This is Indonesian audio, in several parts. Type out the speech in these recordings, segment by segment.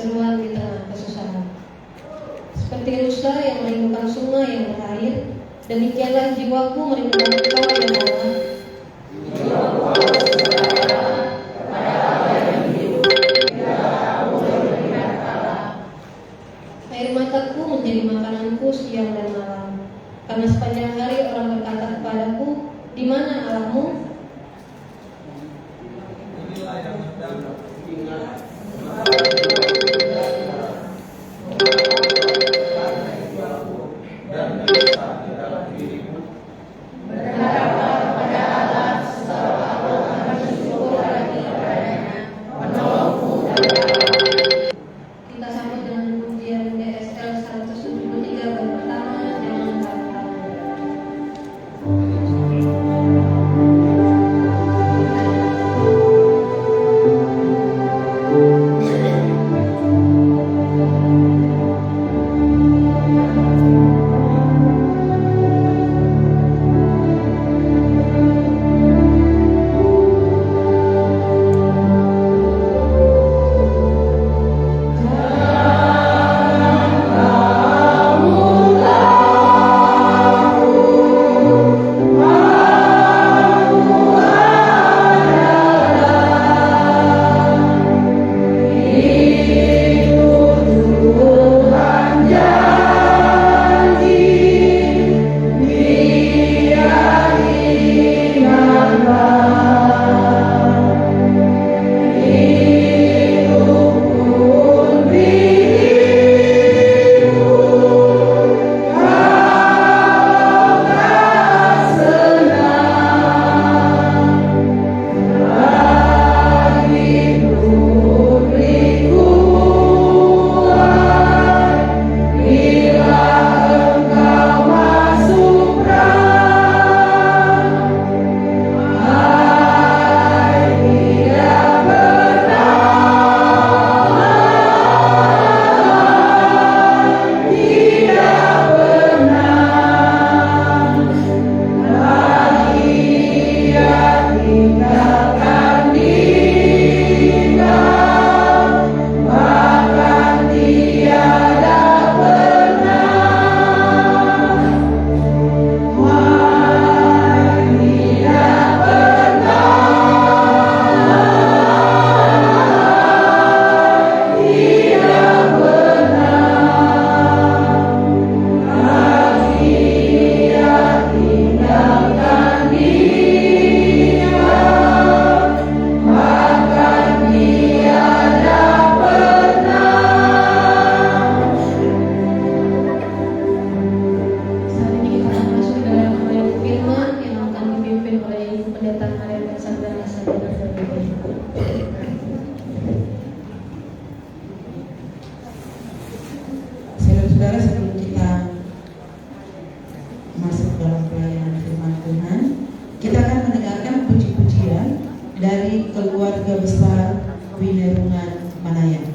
seruan di tengah kesusahan. Seperti rusa yang merindukan sungai yang berair, demikianlah jiwaku merindukan Engkau ya Allah. Air mataku menjadi makananku siang dan malam, karena sepanjang hari orang berkata kepadaku, di mana Allahmu? Kita sambut dengan pujian DSL 173 bait pertama jangan kata. Saudara, sebelum kita masuk dalam pelayanan firman Tuhan, kita akan mendengarkan puji-pujian dari keluarga besar Winerungan Manaya.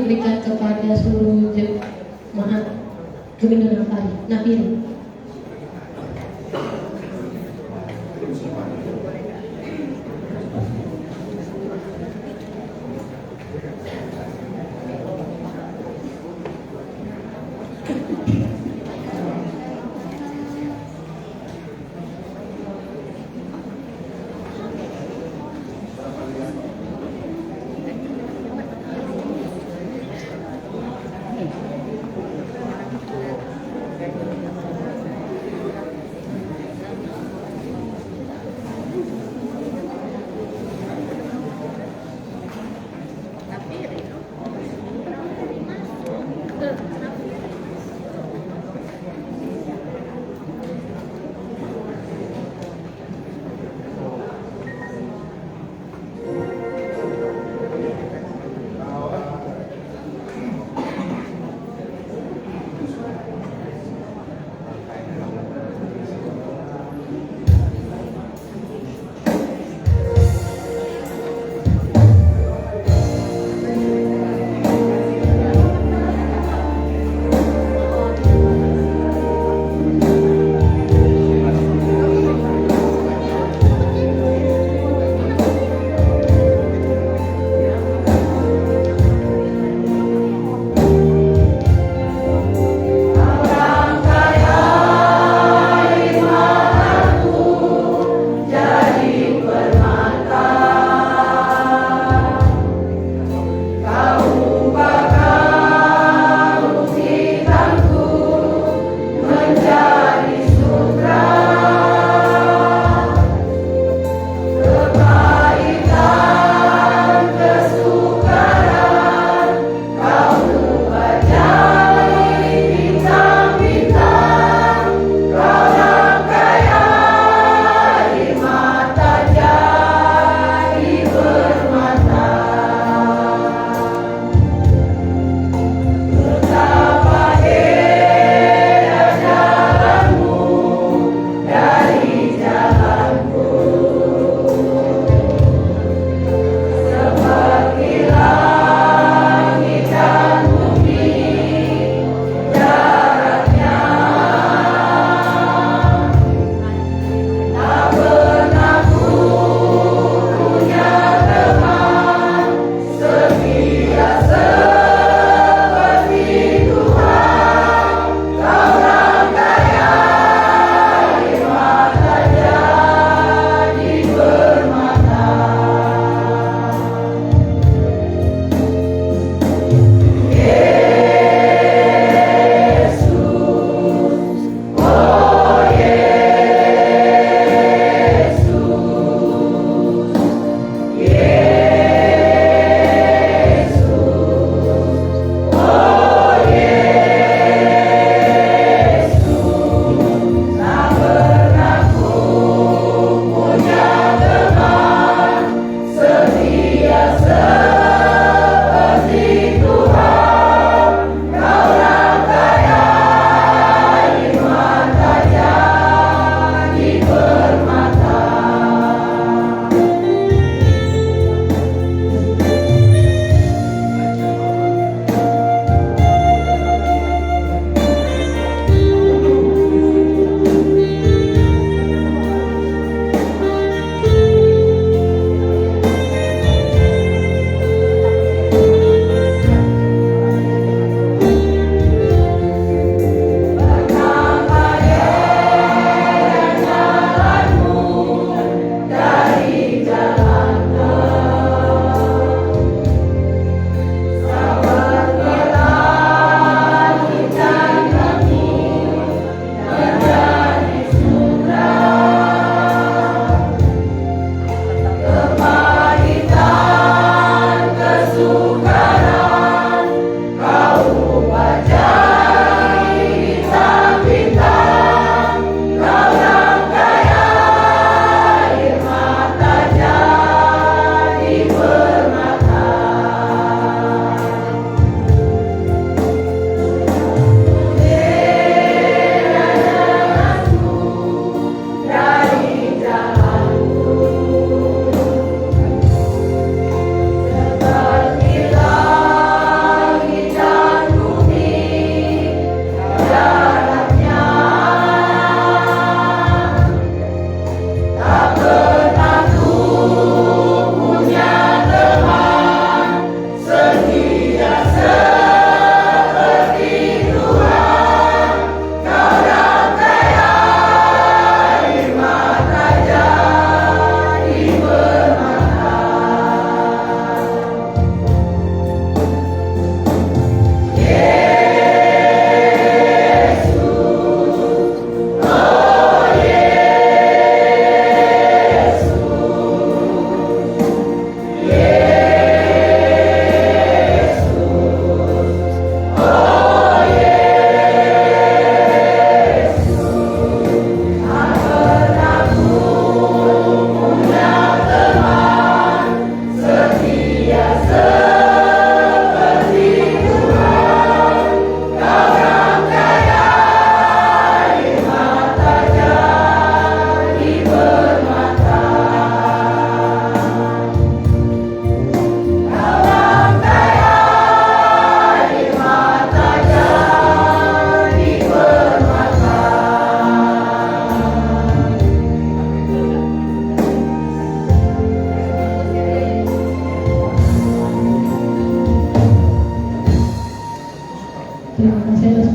diberikan kepada seluruh jemaat Gemino Nafiri.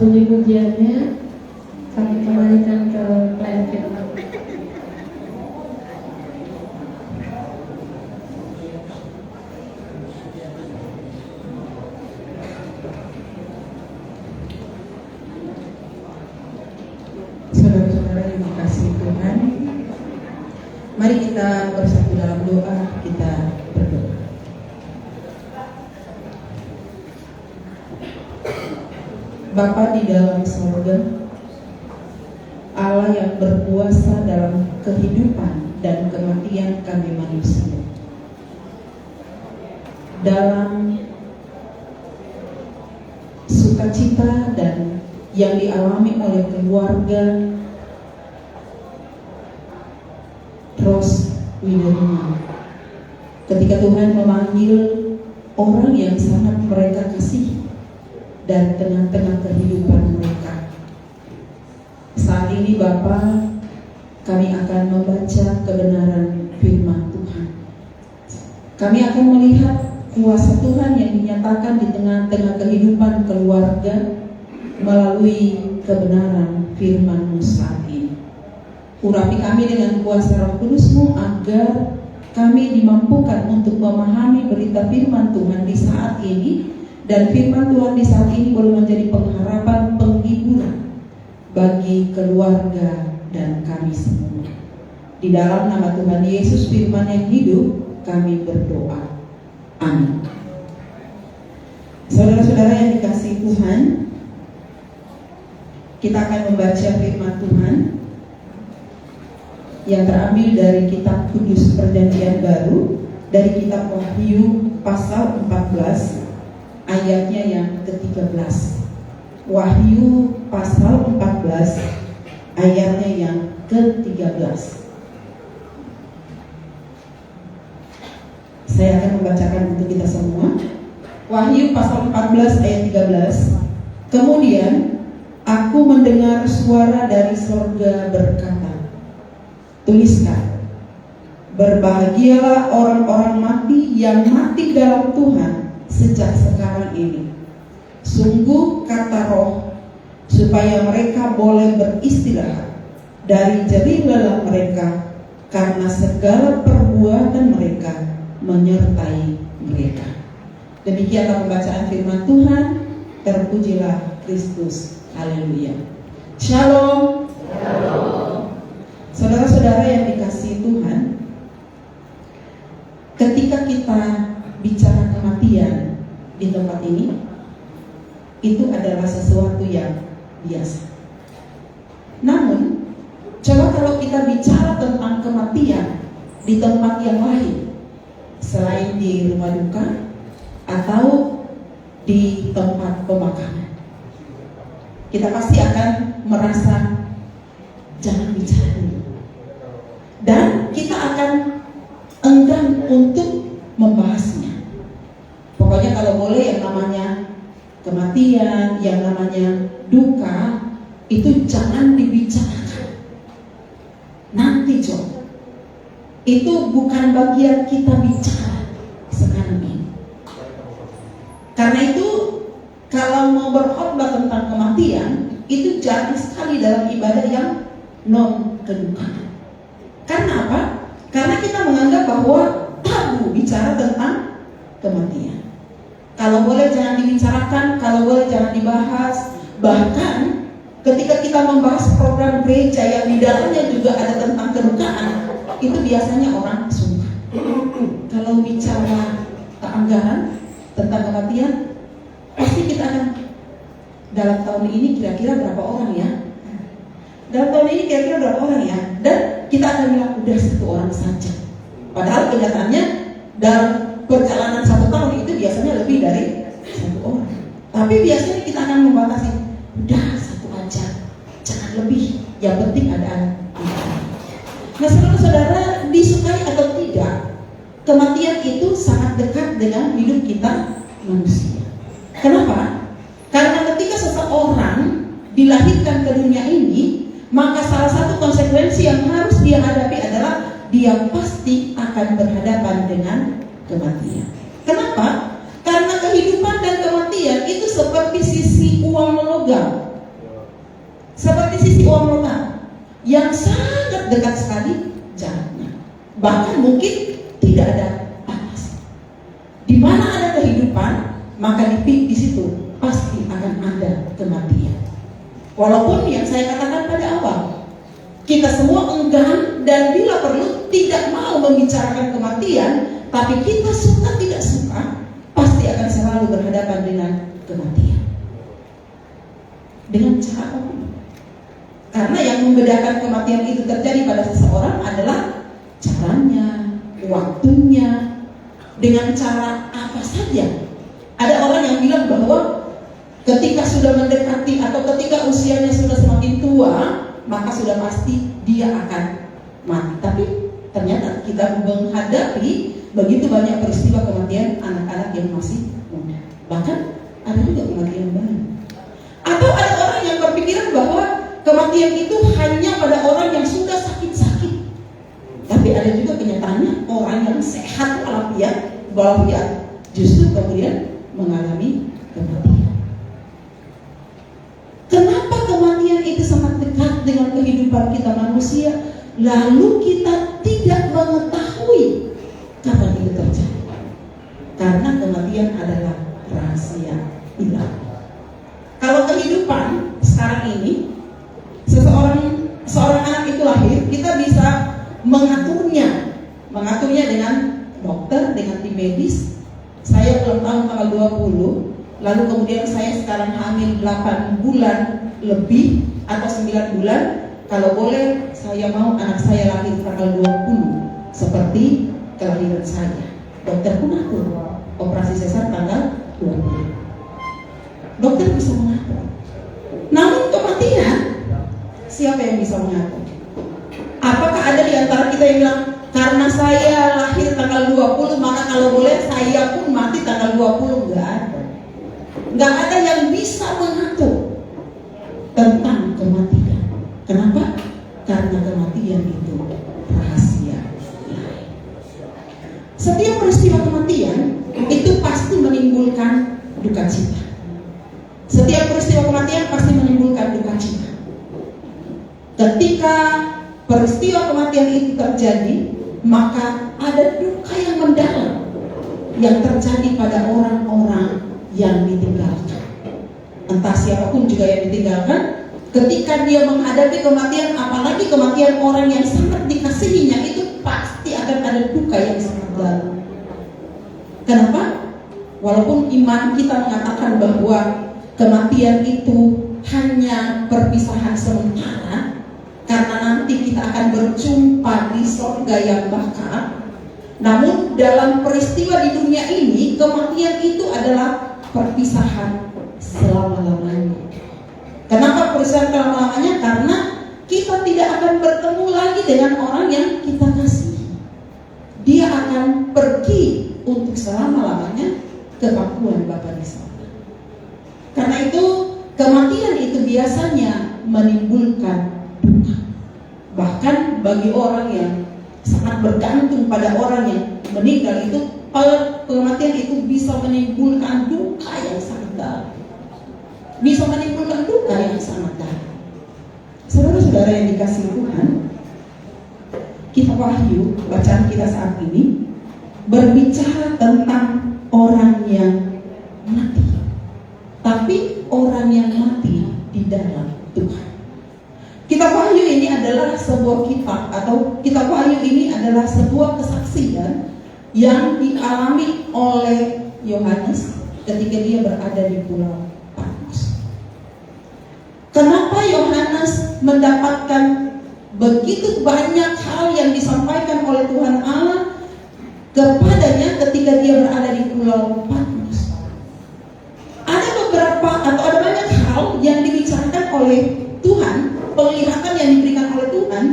puji-pujiannya, kami kembalikan ke klien firman. Saudara-saudara yang dikasihi Tuhan, mari kita bersatu dalam doa, kita berdoa. Bapa di dalam surga, Allah yang berkuasa dalam kehidupan dan kematian kami manusia, dalam sukacita dan yang dialami oleh keluarga Ros Winerungan, ketika Tuhan memanggil orang yang sangat mereka kasih dan tengah-tengah kehidupan mereka. Saat ini Bapa, kami akan membaca kebenaran firman Tuhan. Kami akan melihat kuasa Tuhan yang dinyatakan di tengah-tengah kehidupan keluarga melalui kebenaran firman-Mu saat ini. Urapi kami dengan kuasa Roh Kudus-Mu agar kami dimampukan untuk memahami berita firman Tuhan di saat ini, dan firman Tuhan di saat ini boleh menjadi pengharapan, penghiburan bagi keluarga dan kami semua. Di dalam nama Tuhan Yesus firman yang hidup, kami berdoa. Amin. Saudara-saudara yang dikasihi Tuhan, kita akan membaca firman Tuhan yang terambil dari kitab Kudus Perjanjian Baru, dari kitab Wahyu pasal 14 ayatnya yang ke-13. Wahyu pasal 14 ayatnya yang ke-13. Saya akan membacakan untuk kita semua. Wahyu pasal 14 ayat 13. Kemudian aku mendengar suara dari surga berkata, tuliskan, berbahagialah orang-orang mati yang mati dalam Tuhan sejak sekarang ini. Sungguh kata Roh, supaya mereka boleh beristirahat dari jerih lelah mereka, karena segala perbuatan mereka menyertai mereka. Demikianlah pembacaan firman Tuhan. Terpujilah Kristus. Haleluya. Shalom. Saudara-saudara yang dikasihi Tuhan, ketika kita bicara kematian di tempat ini, itu adalah sesuatu yang biasa. Namun, coba kalau kita bicara tentang kematian di tempat yang lain, selain di rumah duka atau di tempat pemakaman, kita pasti akan merasa jangan bicara dulu, dan kita akan enggan untuk membahasnya. Pokoknya kalau boleh yang namanya kematian, yang namanya duka, itu jangan dibicarakan. Nanti John, itu bukan bagian kita bicara sekarang ini. Karena itu kalau mau berkhotbah tentang kematian, itu jarang sekali dalam ibadah yang non kedukaan. Karena apa? Karena kita menganggap bahwa tabu bicara tentang kematian. Kalau boleh jangan dibicarakan, kalau boleh jangan dibahas. Bahkan ketika kita membahas program gereja yang di dalamnya juga ada tentang kedukaan, itu biasanya orang sungkan. Kalau bicara keanggaran tentang kematian, pasti kita akan, dalam tahun ini kira-kira berapa orang ya? Dalam tahun ini kira-kira berapa orang ya? Dan kita akan bilang udah 1 orang saja. Padahal kenyataannya dalam perjalanan 1 tahun itu biasanya lebih dari 1 orang. Tapi biasanya kita akan membatasi, udah 1 aja, jangan lebih. Yang penting ada anak. Nah, saudara-saudara, disukai atau tidak, kematian itu sangat dekat dengan hidup kita manusia. Kenapa? Karena ketika seseorang dilahirkan ke dunia ini, maka salah satu konsekuensi yang harus dia hadapi adalah dia pasti akan berhadapan dengan kematian. Kenapa? Karena kehidupan dan kematian itu seperti sisi uang logam. mengisi uang lokal yang sangat dekat sekali jaraknya. Bahkan mungkin tidak ada batas. Di mana ada kehidupan, maka di situ pasti akan ada kematian. Walaupun yang saya katakan pada awal, kita semua enggan dan bila perlu tidak mau membicarakan kematian, tapi kita suka tidak suka pasti akan selalu berhadapan dengan kematian. Dengan cara apa? Karena yang membedakan kematian itu terjadi pada seseorang adalah caranya, waktunya, dengan cara apa saja. Ada orang yang bilang bahwa ketika sudah mendekati atau ketika usianya sudah semakin tua, maka sudah pasti dia akan mati. Tapi ternyata kita menghadapi begitu banyak peristiwa kematian anak-anak yang masih muda. Bahkan ada juga kematian bayi. Atau ada orang yang berpikiran bahwa kematian itu hanya pada orang yang sudah sakit-sakit. Tapi ada juga kenyataannya orang yang sehat walafiat justru kemudian mengalami kematian. Kenapa kematian itu sangat dekat dengan kehidupan kita manusia, lalu kita tidak mengetahui kapan itu terjadi? Karena kematian adalah rahasia ilahi. Kalau kehidupan sekarang ini, seorang anak itu lahir, kita bisa mengaturnya dengan dokter, dengan tim medis. Saya ulang tahun tanggal 20, lalu kemudian saya sekarang hamil 8 bulan lebih atau 9 bulan. Kalau boleh, saya mau anak saya lahir tanggal 20 seperti kelahiran saya. Dokter pun atur operasi sesar tanggal 20. Dokter bisa mengatur. Namun kematian, siapa yang bisa mengatur? Apakah ada di antara kita yang bilang, karena saya lahir tanggal 20, maka kalau boleh saya pun mati tanggal 20? Enggak ada. Enggak ada yang bisa mengatur tentang kematian. Kenapa? Karena kematian itu rahasia ilahi. Setiap peristiwa kematian itu pasti menimbulkan duka cita. Setiap peristiwa kematian pasti menimbulkan duka cita. Ketika peristiwa kematian itu terjadi, maka ada duka yang mendalam yang terjadi pada orang-orang yang ditinggalkan. Entah siapapun juga yang ditinggalkan, ketika dia menghadapi kematian, apalagi kematian orang yang sangat dikasihinya, itu pasti akan ada duka yang sangat dalam. Kenapa? Walaupun iman kita mengatakan bahwa kematian itu hanya perpisahan sementara, karena nanti kita akan berjumpa di surga yang bakal. Namun dalam peristiwa di dunia ini, kematian itu adalah perpisahan selama-lamanya. Kenapa perpisahan selama-lamanya? Karena kita tidak akan bertemu lagi dengan orang yang kita kasihi. Dia akan pergi untuk selama-lamanya ke pangkuan Bapa di sorga. Karena itu kematian itu biasanya menimbulkan duka. Bahkan bagi orang yang sangat bergantung pada orang yang meninggal itu, kematian itu bisa menimbulkan duka yang sangat dalam. Bisa menimbulkan duka yang sangat dalam. Saudara-saudara yang dikasihi Tuhan, kitab Wahyu, bacaan kita saat ini berbicara tentang orang yang mati. Tapi orang yang mati di dalam Tuhan. Kitab Wahyu ini adalah sebuah kitab, atau kitab Wahyu ini adalah sebuah kesaksian yang dialami oleh Yohanes ketika dia berada di Pulau Patmos. Kenapa Yohanes mendapatkan begitu banyak hal yang disampaikan oleh Tuhan Allah kepadanya ketika dia berada di Pulau Patmos? Ada beberapa atau ada banyak hal yang dibicarakan oleh Tuhan, penglihatan yang diberikan oleh Tuhan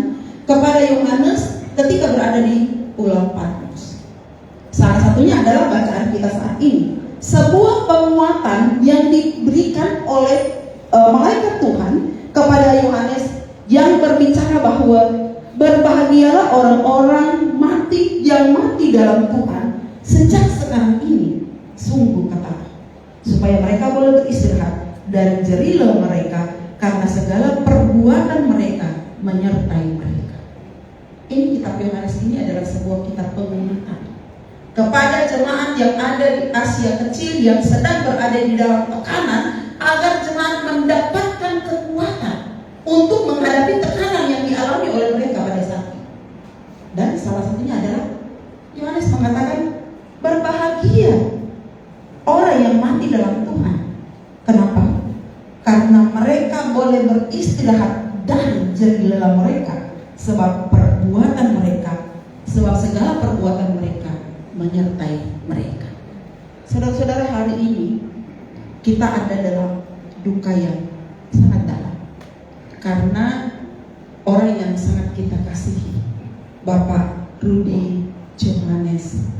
kepada Yohanes ketika berada di Pulau Patmos. Salah satunya adalah bacaan kita saat ini, sebuah penguatan yang diberikan oleh malaikat Tuhan kepada Yohanes yang berbicara bahwa berbahagialah orang-orang mati yang mati dalam Tuhan sejak sekarang ini, sungguh kata, supaya mereka boleh beristirahat dari jerila mereka karena segala perbuatan mereka menyertai mereka. Ini kitab Yohanes ini adalah sebuah kitab pengingetan kepada jemaat yang ada di Asia Kecil yang sedang berada di dalam tekanan, agar jemaat mendapatkan kekuatan untuk menghadapi tekanan yang dialami oleh mereka pada saat itu. Dan salah satunya adalah Yohanes mengatakan, berbahagia orang yang mati dalam Tuhan. Kenapa? Karena mereka boleh beristirahat dari jerih lelah mereka, sebab perbuatan mereka, sebab segala perbuatan mereka menyertai mereka. Saudara-saudara, hari ini kita ada dalam duka yang sangat dalam karena orang yang sangat kita kasihi, Bapak Rudi Johannes